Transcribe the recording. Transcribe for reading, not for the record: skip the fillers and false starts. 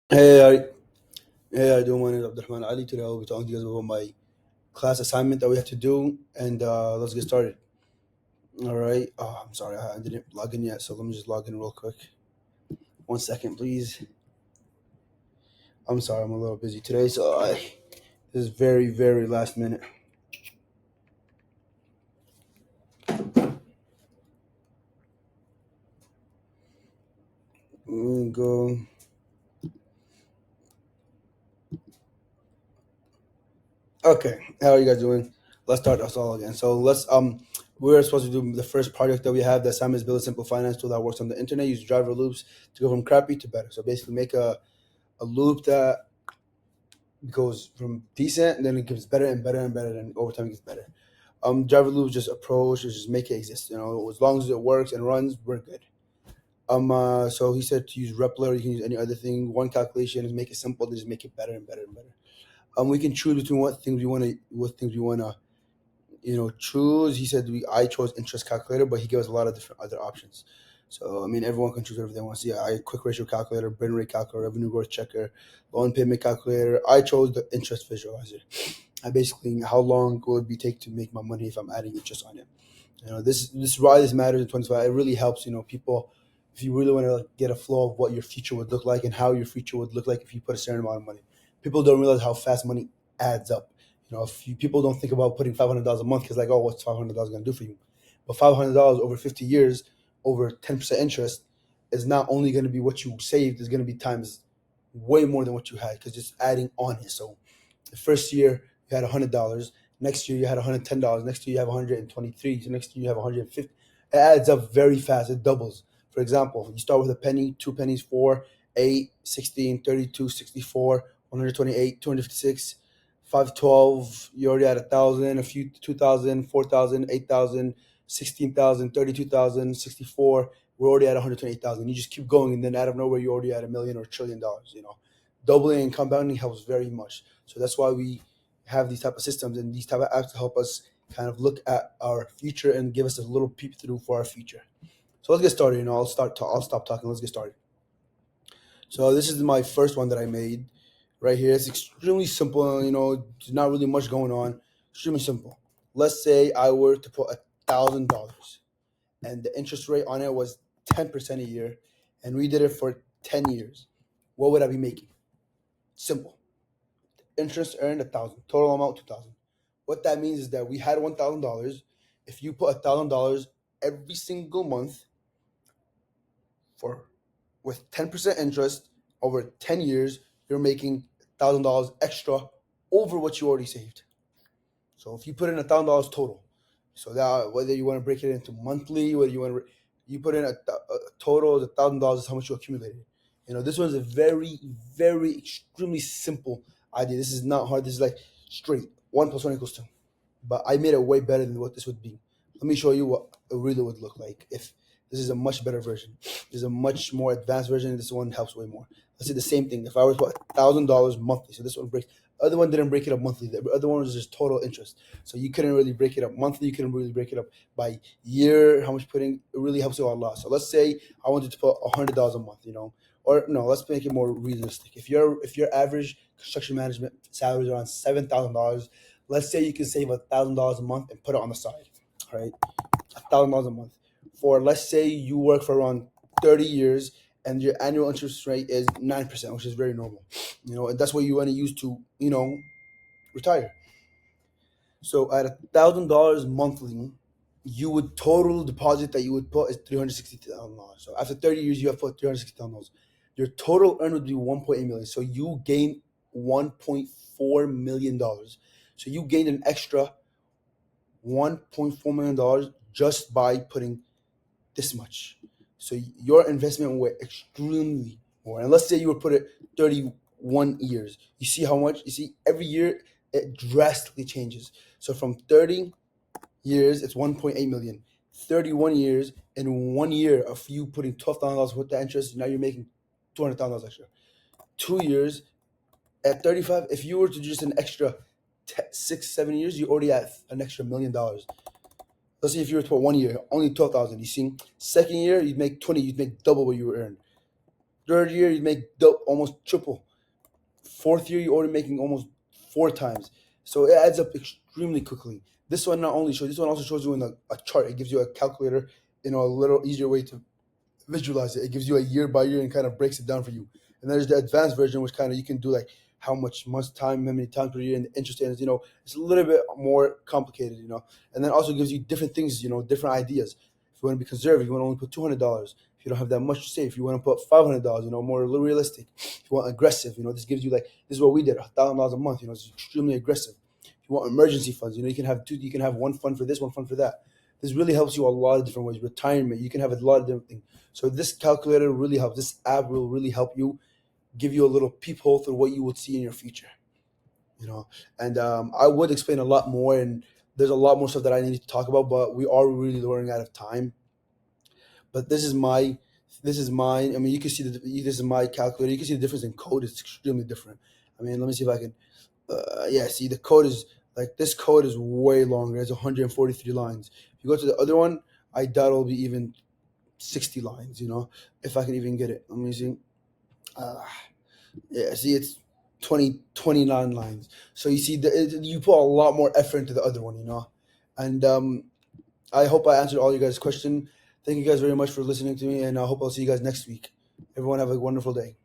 Hey, I doing? My name is Abdurrahman Ali. Today I'll be talking to you guys about my class assignment that we have to do, and let's get started. All right. Oh, I'm sorry, I didn't log in yet, so let me just log in real quick. 1 second, please. I'm sorry, I'm a little busy today, so this is very, very last minute. Go. Okay, how are you guys doing? Let's start us all again. So we're supposed to do the first project that we have. The assignment is build a simple finance tool that works on the internet. Use driver loops to go from crappy to better. So basically, make a loop that goes from decent, and then it gets better and better and better, and over time it gets better. Java Loop's just approach is just make it exist. As long as it works and runs, we're good. So he said to use Repler. You can use any other thing. One calculation is make it simple, then just make it better and better and better. We can choose between what things we wanna, choose. He said I chose interest calculator, but he gave us a lot of different other options. So I mean, everyone can choose whatever they want to see. I quick ratio calculator, burn rate calculator, revenue growth checker, loan payment calculator. I chose the interest visualizer. I basically how long will it be take to make my money if I'm adding interest on it. This is why this matters in 25. It really helps people if you really want to get a flow of what your future would look like and how your future would look like if you put a certain amount of money. People don't realize how fast money adds up. If people don't think about putting $500 a month because like, oh, what's $500 going to do for you? But $500 over 50 years, over 10% interest, is not only going to be what you saved, is going to be times way more than what you had because it's adding on it. So the first year you had $100. Next year you had $110. Next year you have 123. So next year you have 150. It adds up very fast. It doubles. For example, you start with a penny, two pennies, 4, 8, 16, 32, 64, 128, 256, 512. You already had 1,000, a few 2,000, 4,000, 8,000, 16,000, 32,000, 64. We're already at 128,000. You just keep going, and then out of nowhere, you already at a million or $1 trillion. Doubling and compounding helps very much. So that's why we have these type of systems and these type of apps to help us kind of look at our future and give us a little peep through for our future. So let's get started. I'll stop talking. Let's get started. So this is my first one that I made right here. It's extremely simple. There's not really much going on. Extremely simple. Let's say I were to put $1,000, and the interest rate on it was 10% a year, and we did it for 10 years. What would I be making? Simple. Interest earned 1,000. Total amount 2,000. What that means is that we had $1,000. If you put $1,000 every single month for with 10% interest over 10 years, you're making $1,000 extra over what you already saved. So if you put in $1,000 total, so that whether you want to break it into monthly, whether you want to, you put in a total of $1,000 is how much you accumulated. This one's a very, very extremely simple idea. This is not hard. This is like straight 1 + 1 = 2. But I made it way better than what this would be. Let me show you what it really would look like if this is a much better version. There's a much more advanced version. This one helps way more. Let's say the same thing. If I was to put $1,000 monthly, so this one breaks. Other one didn't break it up monthly. The other one was just total interest. So you couldn't really break it up monthly. You couldn't really break it up by year. How much putting it really helps you a lot. So let's say I wanted to put $100 a month. Or no, let's make it more realistic. If your average construction management salary is around $7,000, let's say you can save $1,000 a month and put it on the side. All right, $1,000 a month. For let's say you work for around 30 years and your annual interest rate is 9%, which is very normal. And that's what you want to use to retire. So at $1,000 monthly, you would total deposit that you would put is $360,000. So after 30 years, you have put $360,000. Your total earn would be 1.8 million. So you gain $1.4 million. So you gained an extra $1.4 million just by putting this much. So your investment went extremely more. And let's say you would put it 31 years. You see how much? You see every year it drastically changes. So from 30 years, it's 1.8 million. 31 years, in 1 year of you putting $12,000 with the interest, now you're making $200,000 extra. 2 years, at 35, if you were to do just an extra 6, 7 years, you already have an extra $1 million. Let's say if you were to put 1 year, only 12,000. You see, second year you'd make 20, you'd make double what you earned. Third year, you make almost triple. Fourth year, you're already making almost four times. So it adds up extremely quickly. This one also shows you in a chart. It gives you a calculator, a little easier way to visualize it. It gives you a year by year and kind of breaks it down for you. And there's the advanced version, which kind of you can do like how much months time, how many times per year, and the interest is. It's a little bit more complicated. And then also gives you different things. Different ideas. If you want to be conservative, you want to only put $200. If you don't have that much to save, if you want to put $500, more a little realistic. If you want aggressive, this gives you like this is what we did, $1,000 a month. It's extremely aggressive. If you want emergency funds, you can have two. You can have one fund for this, one fund for that. This really helps you a lot of different ways. Retirement, you can have a lot of different things. So this calculator really helps. This app will really help you, give you a little peephole through what you would see in your future. And I would explain a lot more, and there's a lot more stuff that I need to talk about, but we are really running out of time. But this is mine. I mean, you can see this is my calculator. You can see the difference in code. It's extremely different. I mean, let me see if I can. Yeah, see the code is like this code is way longer. It's 143 lines. If you go to the other one, I doubt it'll be even 60 lines. If I can even get it. Let me see. Uh, yeah, see, it's 29 lines. So you see, you put a lot more effort into the other one. And I hope I answered all you guys' question. Thank you guys very much for listening to me, and I hope I'll see you guys next week. Everyone have a wonderful day.